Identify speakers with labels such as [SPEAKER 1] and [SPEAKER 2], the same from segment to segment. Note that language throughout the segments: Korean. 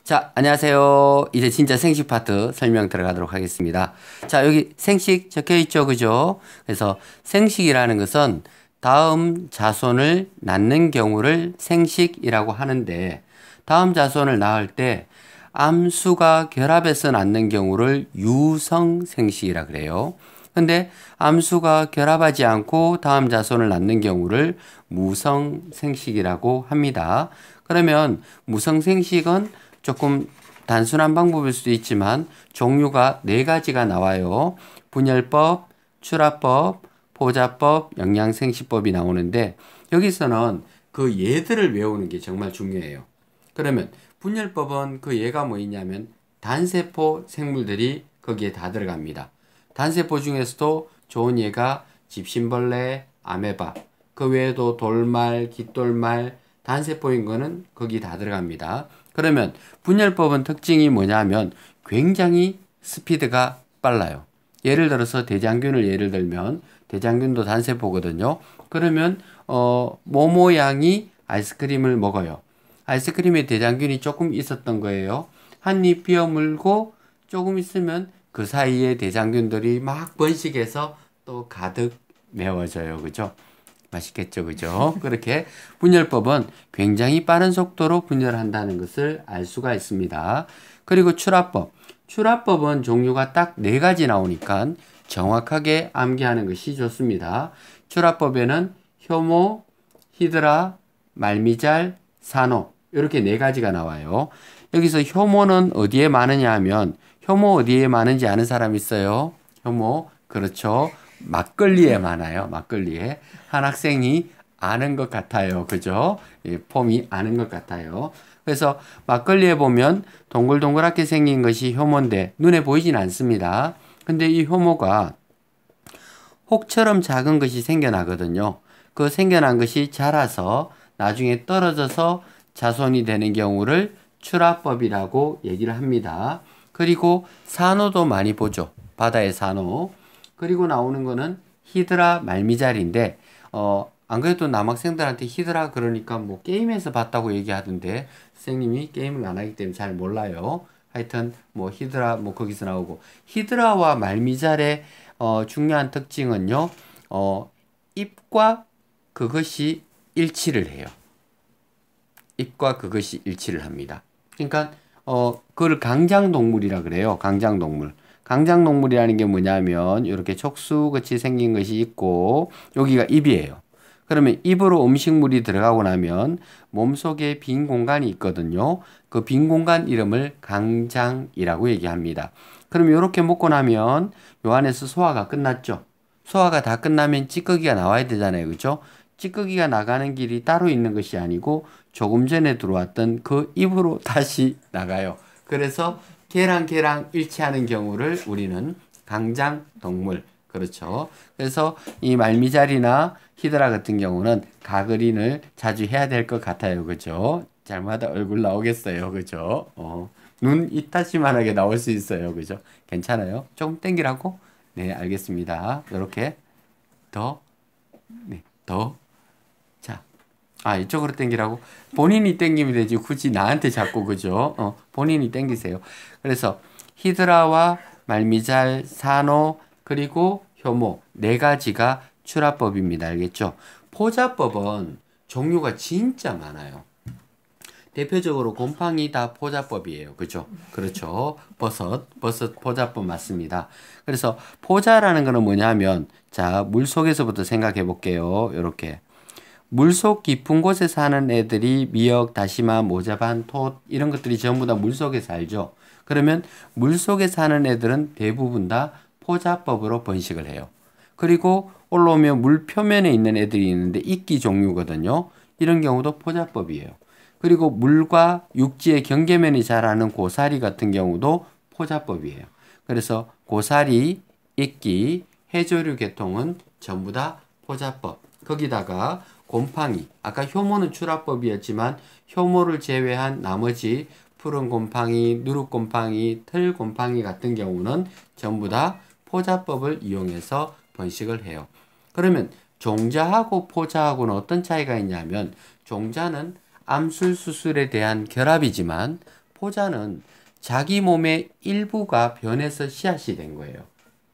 [SPEAKER 1] 자, 안녕하세요. 이제 진짜 생식 파트 설명 들어가도록 하겠습니다. 자, 여기 생식 적혀 있죠, 그죠? 그래서 생식이라는 것은 다음 자손을 낳는 경우를 생식이라고 하는데, 다음 자손을 낳을 때 암수가 결합해서 낳는 경우를 유성생식이라 그래요. 근데 암수가 결합하지 않고 다음 자손을 낳는 경우를 무성생식이라고 합니다. 그러면 무성생식은 조금 단순한 방법일 수도 있지만 종류가 네 가지가 나와요. 분열법, 출합법, 포자법, 영양생식법이 나오는데 여기서는 그 예들을 외우는 게 정말 중요해요. 그러면 분열법은 그 예가 뭐 있냐면 단세포 생물들이 거기에 다 들어갑니다. 단세포 중에서도 좋은 예가 집신벌레, 아메바, 그 외에도 돌말, 깃돌말, 단세포인 거는 거기 다 들어갑니다. 그러면 분열법은 특징이 뭐냐면 굉장히 스피드가 빨라요. 예를 들어서 대장균을 예를 들면 대장균도 단세포거든요. 그러면 모양이 아이스크림을 먹어요. 아이스크림에 대장균이 조금 있었던 거예요. 한 입 비어 물고 조금 있으면 그 사이에 대장균들이 막 번식해서 또 가득 메워져요. 그죠? 맛있겠죠, 그죠? 그렇게 분열법은 굉장히 빠른 속도로 분열한다는 것을 알 수가 있습니다. 그리고 출합법. 출합법은 종류가 딱 네 가지 나오니까 정확하게 암기하는 것이 좋습니다. 출합법에는 효모, 히드라, 말미잘, 산호 이렇게 네 가지가 나와요. 여기서 효모는 어디에 많으냐 하면 효모 어디에 많은지 아는 사람 있어요? 효모, 그렇죠. 막걸리에 많아요. 막걸리에. 한 학생이 아는 것 같아요. 그죠? 예, 폼이 아는 것 같아요. 그래서 막걸리에 보면 동글동글하게 생긴 것이 효모인데 눈에 보이진 않습니다. 근데 이 효모가 혹처럼 작은 것이 생겨나거든요. 그 생겨난 것이 자라서 나중에 떨어져서 자손이 되는 경우를 출합법이라고 얘기를 합니다. 그리고 산호도 많이 보죠. 바다의 산호. 그리고 나오는 거는 히드라 말미잘인데 안 그래도 남학생들한테 히드라 그러니까 뭐 게임에서 봤다고 얘기하던데 선생님이 게임을 안 하기 때문에 잘 몰라요. 하여튼 뭐 히드라 뭐 거기서 나오고 히드라와 말미잘의 중요한 특징은요. 입과 그것이 일치를 해요. 입과 그것이 일치를 합니다. 그러니까 그걸 강장동물이라 그래요. 강장동물. 강장동물이라는 게 뭐냐면 이렇게 촉수같이 생긴 것이 있고 여기가 입이에요. 그러면 입으로 음식물이 들어가고 나면 몸속에 빈 공간이 있거든요. 그 빈 공간 이름을 강장이라고 얘기합니다. 그럼 이렇게 먹고 나면 요 안에서 소화가 끝났죠. 소화가 다 끝나면 찌꺼기가 나와야 되잖아요. 그죠? 찌꺼기가 나가는 길이 따로 있는 것이 아니고 조금 전에 들어왔던 그 입으로 다시 나가요. 그래서 개랑 일치하는 경우를 우리는 강장동물, 그렇죠. 그래서 이 말미잘이나 히드라 같은 경우는 가그린을 자주 해야 될 것 같아요. 그죠? 잘못하다 얼굴 나오겠어요. 그죠? 눈 이따시만하게 나올 수 있어요. 그죠? 괜찮아요? 조금 땡기라고? 네, 알겠습니다. 이렇게 더, 네, 더. 자, 이쪽으로 땡기라고? 본인이 땡기면 되지. 굳이 나한테 자꾸, 그죠? 본인이 땡기세요. 그래서 히드라와 말미잘, 산호, 그리고 효모 네 가지가 출합법입니다. 알겠죠? 포자법은 종류가 진짜 많아요. 대표적으로 곰팡이 다 포자법이에요. 그죠? 그렇죠. 버섯 포자법 맞습니다. 그래서 포자라는 거는 뭐냐면, 자, 물 속에서부터 생각해 볼게요. 이렇게. 물속 깊은 곳에 사는 애들이 미역, 다시마, 모자반, 톳 이런 것들이 전부 다 물속에 살죠. 그러면 물속에 사는 애들은 대부분 다 포자법으로 번식을 해요. 그리고 올라오면 물 표면에 있는 애들이 있는데 이끼 종류거든요. 이런 경우도 포자법이에요. 그리고 물과 육지의 경계면이 자라는 고사리 같은 경우도 포자법이에요. 그래서 고사리, 이끼, 해조류 계통은 전부 다 포자법. 거기다가 곰팡이, 아까 효모는 출합법이었지만 효모를 제외한 나머지 푸른 곰팡이, 누룩곰팡이, 털곰팡이 같은 경우는 전부 다 포자법을 이용해서 번식을 해요. 그러면 종자하고 포자하고는 어떤 차이가 있냐면 종자는 암술 수술에 대한 결합이지만 포자는 자기 몸의 일부가 변해서 씨앗이 된 거예요.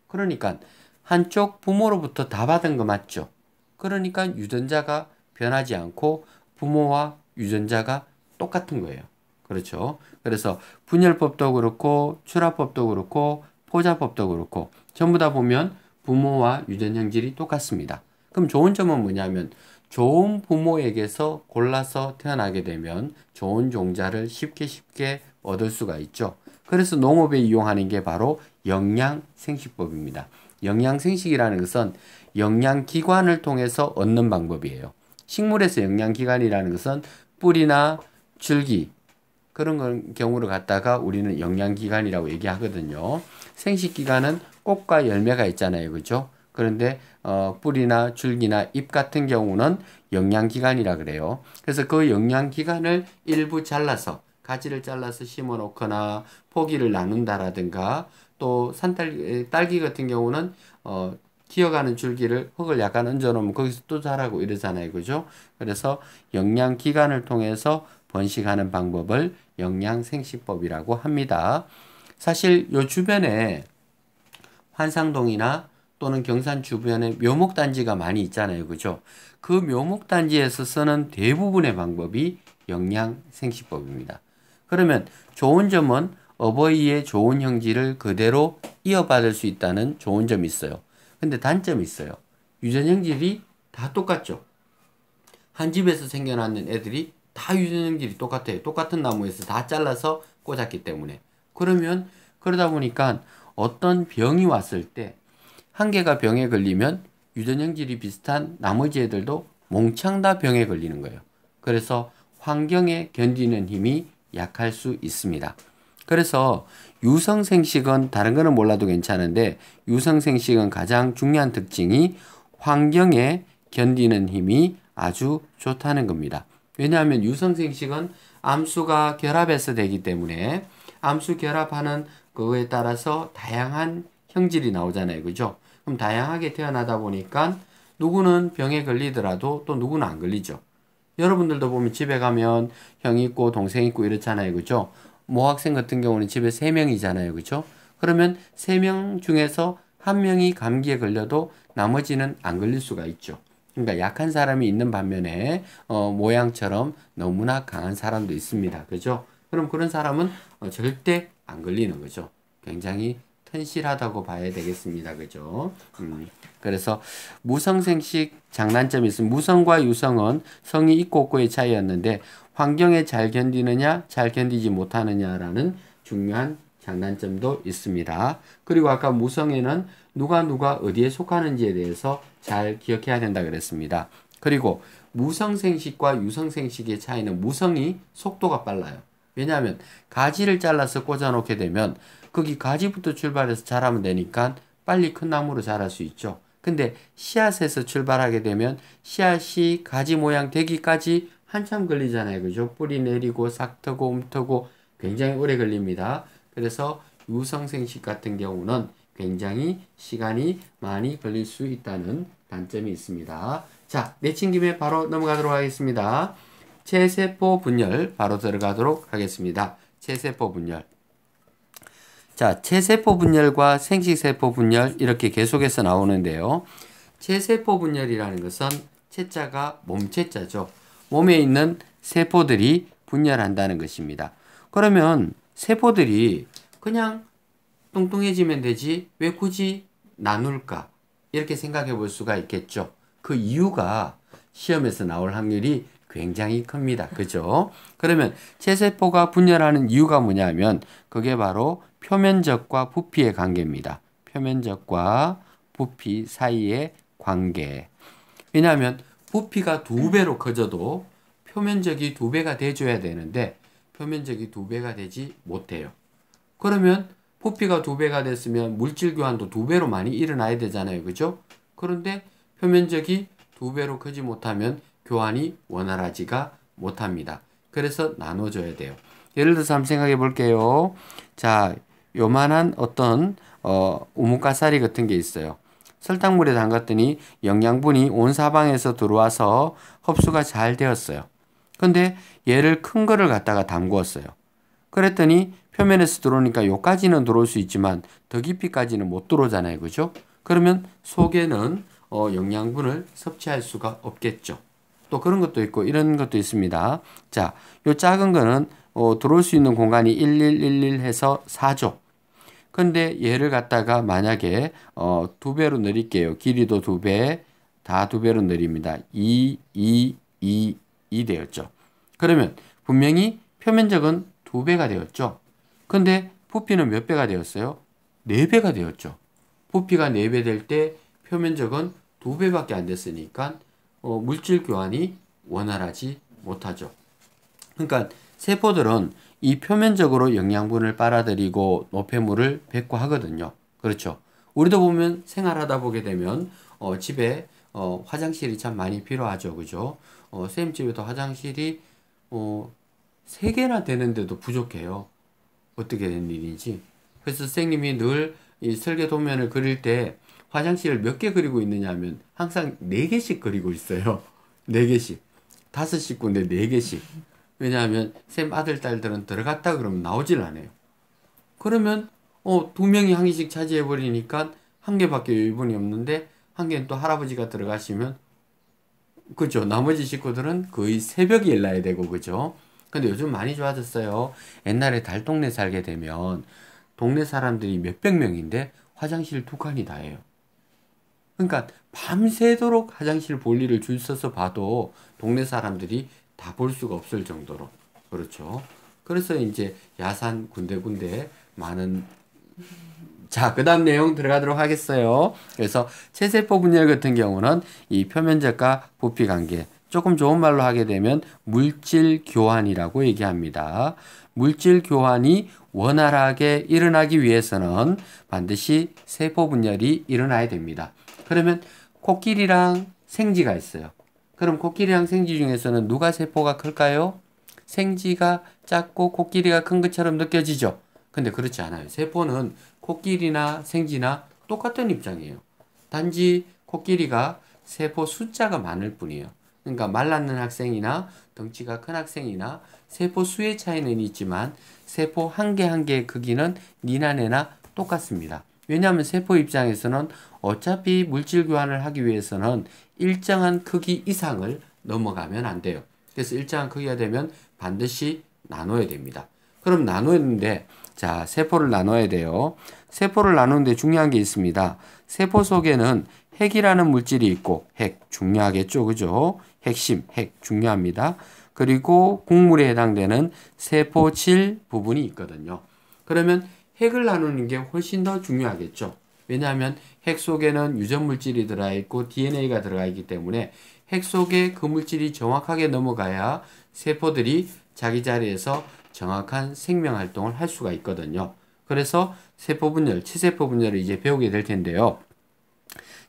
[SPEAKER 1] 그러니까 한쪽 부모로부터 다 받은 거 맞죠? 그러니까 유전자가 변하지 않고 부모와 유전자가 똑같은 거예요. 그렇죠? 그래서 분열법도 그렇고 출합법도 그렇고 포자법도 그렇고 전부 다 보면 부모와 유전 형질이 똑같습니다. 그럼 좋은 점은 뭐냐면 좋은 부모에게서 골라서 태어나게 되면 좋은 종자를 쉽게 얻을 수가 있죠. 그래서 농업에 이용하는 게 바로 영양생식법입니다. 영양생식이라는 것은 영양기관을 통해서 얻는 방법이에요. 식물에서 영양기관이라는 것은 뿌리나 줄기 그런 경우를 갖다가 우리는 영양기관이라고 얘기하거든요. 생식기관은 꽃과 열매가 있잖아요. 그죠? 그런데 뿌리나 줄기나 잎 같은 경우는 영양기관이라 그래요. 그래서 그 영양기관을 일부 잘라서 가지를 잘라서 심어 놓거나 포기를 나눈다라든가 또 딸기 같은 경우는 기어가는 줄기를 흙을 약간 얹어 놓으면 거기서 또 자라고 이러잖아요. 그죠? 그래서 영양기관을 통해서 번식하는 방법을 영양생식법이라고 합니다. 사실 요 주변에 환상동이나 또는 경산 주변에 묘목단지가 많이 있잖아요. 그죠? 그 묘목단지에서 쓰는 대부분의 방법이 영양생식법입니다. 그러면 좋은 점은 어버이의 좋은 형질을 그대로 이어받을 수 있다는 좋은 점이 있어요. 근데 단점이 있어요. 유전 형질이 다 똑같죠. 한 집에서 생겨나는 애들이 다 유전 형질이 똑같아요. 똑같은 나무에서 다 잘라서 꽂았기 때문에. 그러다 보니까 어떤 병이 왔을 때 한 개가 병에 걸리면 유전 형질이 비슷한 나머지 애들도 몽창 다 병에 걸리는 거예요. 그래서 환경에 견디는 힘이 약할 수 있습니다. 그래서 유성생식은 다른 거는 몰라도 괜찮은데 유성생식은 가장 중요한 특징이 환경에 견디는 힘이 아주 좋다는 겁니다. 왜냐하면 유성생식은 암수가 결합해서 되기 때문에 암수 결합하는 그거에 따라서 다양한 형질이 나오잖아요. 그죠? 그럼 다양하게 태어나다 보니까 누구는 병에 걸리더라도 또 누구는 안 걸리죠. 여러분들도 보면 집에 가면 형이 있고 동생 있고 이렇잖아요. 그죠? 모학생 같은 경우는 집에 3명이잖아요. 그죠? 그러면 3명 중에서 1명이 감기에 걸려도 나머지는 안 걸릴 수가 있죠. 그러니까 약한 사람이 있는 반면에 모양처럼 너무나 강한 사람도 있습니다. 그죠? 그럼 그런 사람은 절대 안 걸리는 거죠. 굉장히 튼실하다고 봐야 되겠습니다. 그죠? 그래서 무성생식 장단점이 있습니다. 무성과 유성은 성이 있고 없고의 차이였는데 환경에 잘 견디느냐 잘 견디지 못하느냐라는 중요한 장단점도 있습니다. 그리고 아까 무성에는 누가 어디에 속하는지에 대해서 잘 기억해야 된다 그랬습니다. 그리고 무성생식과 유성생식의 차이는 무성이 속도가 빨라요. 왜냐하면 가지를 잘라서 꽂아 놓게 되면 거기 가지부터 출발해서 자라면 되니까 빨리 큰 나무로 자랄 수 있죠. 근데 씨앗에서 출발하게 되면 씨앗이 가지 모양 되기까지 한참 걸리잖아요. 그죠? 뿌리 내리고 싹 트고 움트고 굉장히 오래 걸립니다. 그래서 유성생식 같은 경우는 굉장히 시간이 많이 걸릴 수 있다는 단점이 있습니다. 자, 내친 김에 바로 넘어가도록 하겠습니다. 체세포 분열 바로 들어가도록 하겠습니다. 체세포 분열. 자, 체세포 분열과 생식세포 분열 이렇게 계속해서 나오는데요. 체세포 분열이라는 것은 체자가 몸체자죠. 몸에 있는 세포들이 분열한다는 것입니다. 그러면 세포들이 그냥 뚱뚱해지면 되지 왜 굳이 나눌까? 이렇게 생각해 볼 수가 있겠죠. 그 이유가 시험에서 나올 확률이 굉장히 큽니다. 그죠? 그러면 체세포가 분열하는 이유가 뭐냐면 그게 바로 표면적과 부피의 관계입니다. 표면적과 부피 사이의 관계. 왜냐하면 부피가 2배로 커져도 표면적이 2배가 돼줘야 되는데 표면적이 2배가 되지 못해요. 그러면 부피가 2배가 됐으면 물질 교환도 2배로 많이 일어나야 되잖아요. 그죠? 그런데 표면적이 2배로 크지 못하면 교환이 원활하지가 못합니다. 그래서 나눠줘야 돼요. 예를 들어서 한번 생각해 볼게요. 자, 요만한 어떤 우뭇가사리 같은 게 있어요. 설탕물에 담갔더니 영양분이 온 사방에서 들어와서 흡수가 잘 되었어요. 근데 얘를 큰 거를 갖다가 담궜어요. 그랬더니 표면에서 들어오니까 요까지는 들어올 수 있지만 더 깊이까지는 못 들어오잖아요. 그죠? 그러면 속에는 영양분을 섭취할 수가 없겠죠. 또 그런 것도 있고 이런 것도 있습니다. 자, 요 작은 거는 들어올 수 있는 공간이 1111 해서 4조. 근데 얘를 갖다가 만약에 2배로 늘릴게요. 길이도 2배, 다 2배로 늘립니다. 2, 2, 2 되었죠. 그러면 분명히 표면적은 2배가 되었죠. 근데 부피는 몇 배가 되었어요? 4배가 되었죠. 부피가 4배 될 때 표면적은 2배밖에 안 됐으니까 물질 교환이 원활하지 못하죠. 그러니까 세포들은 이 표면적으로 영양분을 빨아들이고 노폐물을 배포하거든요. 그렇죠. 우리도 보면 생활하다 보게 되면 집에 화장실이 참 많이 필요하죠. 그죠? 쌤 집에도 화장실이 3개나 되는데도 부족해요. 어떻게 된 일인지. 그래서 선생님이 늘 이 설계 도면을 그릴 때 화장실을 몇 개 그리고 있느냐 하면 항상 4개씩 그리고 있어요. 4개씩. 5식구인데 4개씩. 왜냐하면 쌤 아들, 딸들은 들어갔다 그러면 나오질 않아요. 그러면 2명이 한 개씩 차지해 버리니까 한 개밖에 여유분이 없는데 한 개는 또 할아버지가 들어가시면 그죠. 나머지 식구들은 거의 새벽에 일어나야 되고 그죠. 근데 요즘 많이 좋아졌어요. 옛날에 달동네 살게 되면 동네 사람들이 몇백 명인데 화장실 2칸이 다예요. 그러니까 밤새도록 화장실 볼 일을 줄 서서 봐도 동네 사람들이 다 볼 수가 없을 정도로. 그렇죠. 그래서 이제 야산 군데군데 많은 자, 그 다음 내용 들어가도록 하겠어요. 그래서 체세포 분열 같은 경우는 이 표면적과 부피 관계, 조금 좋은 말로 하게 되면 물질 교환이라고 얘기합니다. 물질 교환이 원활하게 일어나기 위해서는 반드시 세포 분열이 일어나야 됩니다. 그러면 코끼리랑 생쥐가 있어요. 그럼 코끼리랑 생쥐 중에서는 누가 세포가 클까요? 생쥐가 작고 코끼리가 큰 것처럼 느껴지죠? 근데 그렇지 않아요. 세포는 코끼리나 생쥐나 똑같은 입장이에요. 단지 코끼리가 세포 숫자가 많을 뿐이에요. 그러니까 말랐는 학생이나 덩치가 큰 학생이나 세포 수의 차이는 있지만 세포 한 개 한 개의 크기는 니나 내나 똑같습니다. 왜냐하면 세포 입장에서는 어차피 물질 교환을 하기 위해서는 일정한 크기 이상을 넘어가면 안 돼요. 그래서 일정한 크기가 되면 반드시 나눠야 됩니다. 그럼 나누는데 자, 세포를 나눠야 돼요. 세포를 나누는데 중요한 게 있습니다. 세포 속에는 핵이라는 물질이 있고 핵 중요하겠죠. 그죠? 핵심, 핵 중요합니다. 그리고 곡물에 해당되는 세포질 부분이 있거든요. 그러면 핵을 나누는 게 훨씬 더 중요하겠죠. 왜냐하면 핵 속에는 유전 물질이 들어가 있고 DNA가 들어가 있기 때문에 핵 속에 그 물질이 정확하게 넘어가야 세포들이 자기 자리에서 정확한 생명 활동을 할 수가 있거든요. 그래서 세포 분열, 체세포 분열을 이제 배우게 될 텐데요.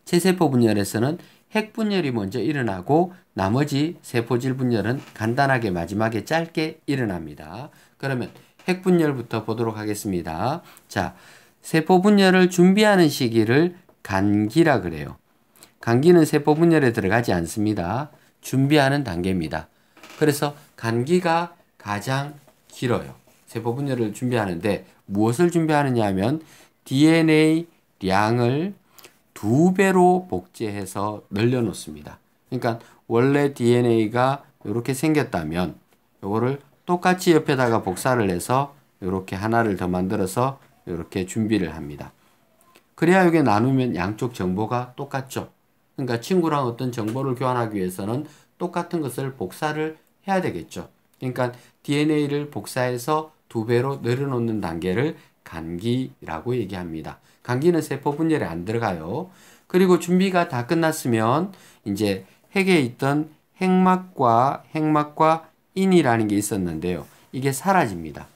[SPEAKER 1] 체세포 분열에서는 핵 분열이 먼저 일어나고 나머지 세포질 분열은 간단하게 마지막에 짧게 일어납니다. 그러면 핵 분열부터 보도록 하겠습니다. 자, 세포 분열을 준비하는 시기를 간기라 그래요. 간기는 세포 분열에 들어가지 않습니다. 준비하는 단계입니다. 그래서 간기가 가장 길어요. 세포 분열을 준비하는데 무엇을 준비하느냐 하면 DNA 량을 2배로 복제해서 늘려놓습니다. 그러니까 원래 DNA가 이렇게 생겼다면 이거를 똑같이 옆에다가 복사를 해서 이렇게 하나를 더 만들어서 이렇게 준비를 합니다. 그래야 이게 나누면 양쪽 정보가 똑같죠. 그러니까 친구랑 어떤 정보를 교환하기 위해서는 똑같은 것을 복사를 해야 되겠죠. 그러니까 DNA를 복사해서 2배로 늘어놓는 단계를 간기라고 얘기합니다. 간기는 세포 분열에 안 들어가요. 그리고 준비가 다 끝났으면 이제 핵에 있던 핵막과 인이라는 게 있었는데요. 이게 사라집니다.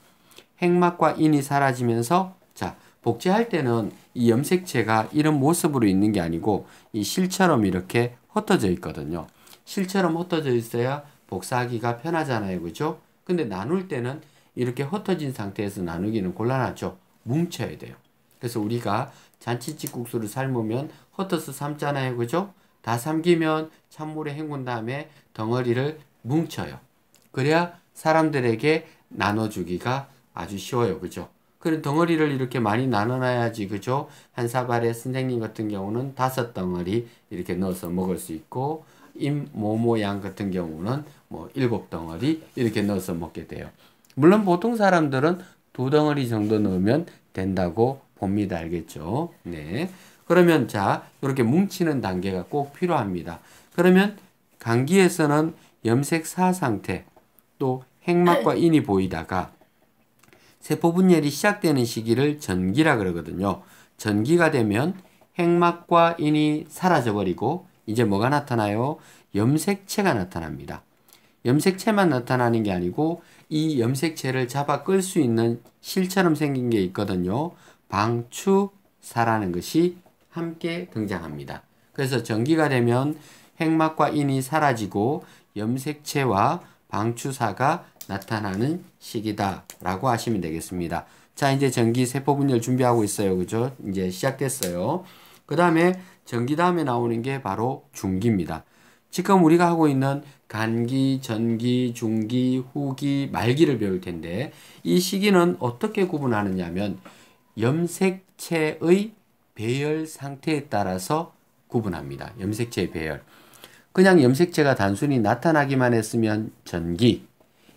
[SPEAKER 1] 핵막과 인이 사라지면서 자, 복제할 때는 이 염색체가 이런 모습으로 있는 게 아니고 이 실처럼 이렇게 흩어져 있거든요. 실처럼 흩어져 있어야 복사하기가 편하잖아요. 그죠? 근데 나눌 때는 이렇게 흩어진 상태에서 나누기는 곤란하죠. 뭉쳐야 돼요. 그래서 우리가 잔치국수를 삶으면 흩어서 삶잖아요. 그죠? 다 삶기면 찬물에 헹군 다음에 덩어리를 뭉쳐요. 그래야 사람들에게 나눠주기가 아주 쉬워요. 그죠? 그런 덩어리를 이렇게 많이 나눠놔야지. 그죠? 한 사발에 선생님 같은 경우는 5덩어리 이렇게 넣어서 먹을 수 있고, 모양 같은 경우는 뭐 7덩어리 이렇게 넣어서 먹게 돼요. 물론 보통 사람들은 2덩어리 정도 넣으면 된다고 봅니다. 알겠죠? 네. 그러면 자, 이렇게 뭉치는 단계가 꼭 필요합니다. 그러면 감기에서는 염색사 상태, 또 핵막과 인이 보이다가 세포분열이 시작되는 시기를 전기라 그러거든요. 전기가 되면 핵막과 인이 사라져버리고 이제 뭐가 나타나요? 염색체가 나타납니다. 염색체만 나타나는 게 아니고 이 염색체를 잡아 끌 수 있는 실처럼 생긴 게 있거든요. 방추사라는 것이 함께 등장합니다. 그래서 전기가 되면 핵막과 인이 사라지고 염색체와 방추사가 나타나는 시기다라고 하시면 되겠습니다. 자, 이제 전기 세포 분열 준비하고 있어요. 그죠? 이제 시작됐어요. 그 다음에 전기 다음에 나오는 게 바로 중기입니다. 지금 우리가 하고 있는 간기, 전기, 중기, 후기, 말기를 배울 텐데 이 시기는 어떻게 구분하느냐 하면 염색체의 배열 상태에 따라서 구분합니다. 염색체의 배열. 그냥 염색체가 단순히 나타나기만 했으면 전기,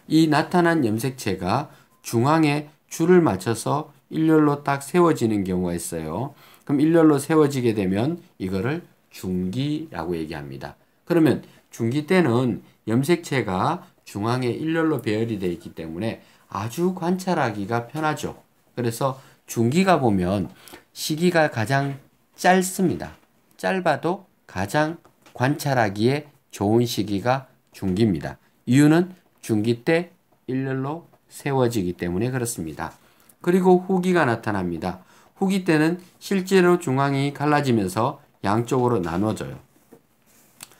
[SPEAKER 1] 이 나타난 염색체가 중앙에 줄을 맞춰서 일렬로 딱 세워지는 경우가 있어요. 그럼 일렬로 세워지게 되면 이거를 중기라고 얘기합니다. 그러면 중기 때는 염색체가 중앙에 일렬로 배열이 되어 있기 때문에 아주 관찰하기가 편하죠. 그래서 중기가 보면 시기가 가장 짧습니다. 짧아도 가장 관찰하기에 좋은 시기가 중기입니다. 이유는 중기 때 일렬로 세워지기 때문에 그렇습니다. 그리고 후기가 나타납니다. 후기 때는 실제로 중앙이 갈라지면서 양쪽으로 나눠져요.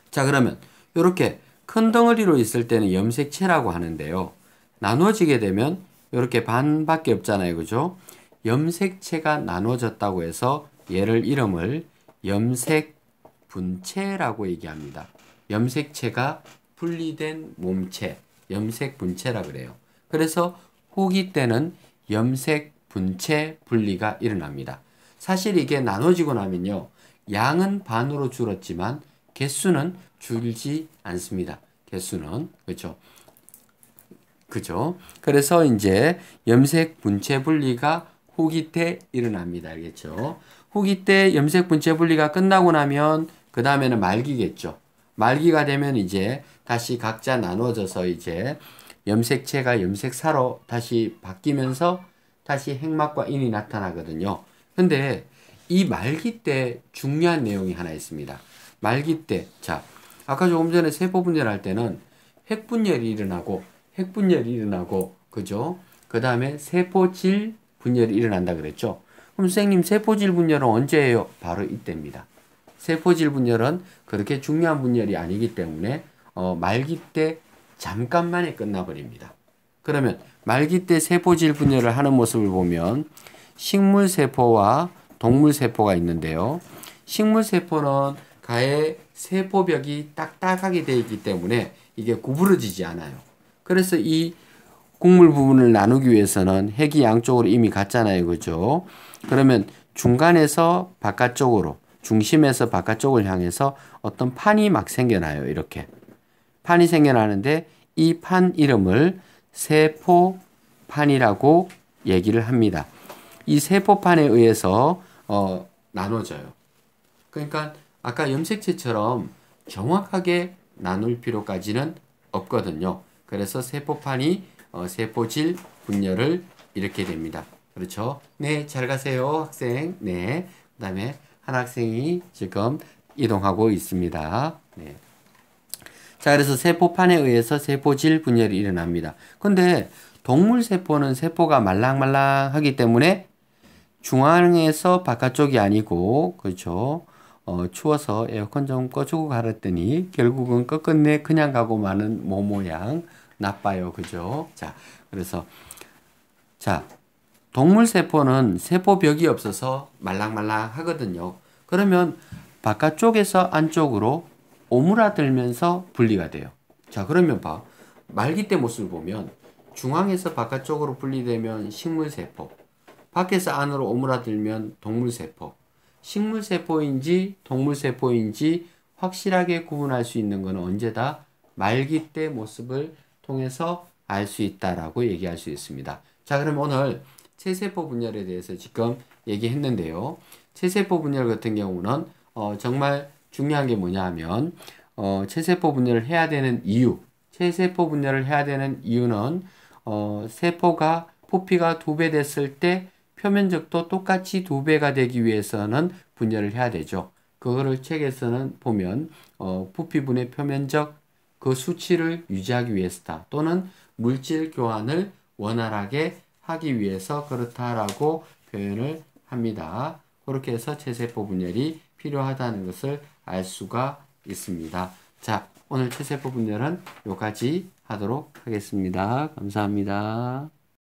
[SPEAKER 1] 자, 그러면 이렇게 큰 덩어리로 있을 때는 염색체라고 하는데요. 나눠지게 되면 이렇게 반밖에 없잖아요. 그죠? 염색체가 나눠졌다고 해서 얘를 이름을 염색분체라고 얘기합니다. 염색체가 분리된 몸체, 염색분체라 그래요. 그래서 후기 때는 염색분체 분리가 일어납니다. 사실 이게 나눠지고 나면요. 양은 반으로 줄었지만 개수는 줄지 않습니다. 개수는. 그렇죠? 그죠? 그래서 이제 염색 분체 분리가 후기 때 일어납니다. 알겠죠? 후기 때 염색 분체 분리가 끝나고 나면 그 다음에는 말기겠죠. 말기가 되면 이제 다시 각자 나눠져서 이제 염색체가 염색사로 다시 바뀌면서 다시 핵막과 인이 나타나거든요. 근데 이 말기 때 중요한 내용이 하나 있습니다. 말기 때, 자, 아까 조금 전에 세포 분열할 때는 핵분열이 일어나고 그죠? 그 다음에 세포질 분열이 일어난다 그랬죠? 그럼 선생님 세포질 분열은 언제예요? 바로 이때입니다. 세포질 분열은 그렇게 중요한 분열이 아니기 때문에 말기 때 잠깐만에 끝나버립니다. 그러면 말기 때 세포질 분열을 하는 모습을 보면 식물세포와 동물세포가 있는데요. 식물세포는 가에 세포벽이 딱딱하게 되어 있기 때문에 이게 구부러지지 않아요. 그래서 이 곡물 부분을 나누기 위해서는 핵이 양쪽으로 이미 갔잖아요. 그죠? 그러면 중간에서 바깥쪽으로, 중심에서 바깥쪽을 향해서 어떤 판이 막 생겨나요. 이렇게. 판이 생겨나는데 이 판 이름을 세포판이라고 얘기를 합니다. 이 세포판에 의해서 나눠져요. 그러니까 아까 염색체처럼 정확하게 나눌 필요까지는 없거든요. 그래서 세포판이 세포질 분열을 일으키게 됩니다. 그렇죠? 네, 잘 가세요, 학생. 네. 그 다음에 한 학생이 지금 이동하고 있습니다. 네. 자, 그래서 세포판에 의해서 세포질 분열이 일어납니다. 근데 동물 세포는 세포가 말랑말랑하기 때문에 중앙에서 바깥쪽이 아니고, 그렇죠? 추워서 에어컨 좀 꺼주고 가랬더니 결국은 끝끝내 그냥 가고 마는 모양 나빠요. 그죠? 자, 그래서 자, 동물 세포는 세포벽이 없어서 말랑말랑 하거든요. 그러면 바깥쪽에서 안쪽으로 오므라들면서 분리가 돼요. 자, 그러면 봐. 말기 때 모습을 보면 중앙에서 바깥쪽으로 분리되면 식물세포, 밖에서 안으로 오므라들면 동물세포. 식물세포인지 동물세포인지 확실하게 구분할 수 있는 것은 언제다? 말기 때 모습을 통해서 알 수 있다라고 얘기할 수 있습니다. 자, 그럼 오늘 체세포 분열에 대해서 지금 얘기했는데요. 체세포 분열 같은 경우는 정말 중요한 게 뭐냐 하면 체세포 분열을 해야 되는 이유, 체세포 분열을 해야 되는 이유는 세포가 부피가 2배 됐을 때 표면적도 똑같이 2배가 되기 위해서는 분열을 해야 되죠. 그거를 책에서는 보면 부피분의 표면적 그 수치를 유지하기 위해서다. 또는 물질 교환을 원활하게 하기 위해서 그렇다라고 표현을 합니다. 그렇게 해서 체세포 분열이 필요하다는 것을 알 수가 있습니다. 자, 오늘 체세포 분열은 여기까지 하도록 하겠습니다. 감사합니다.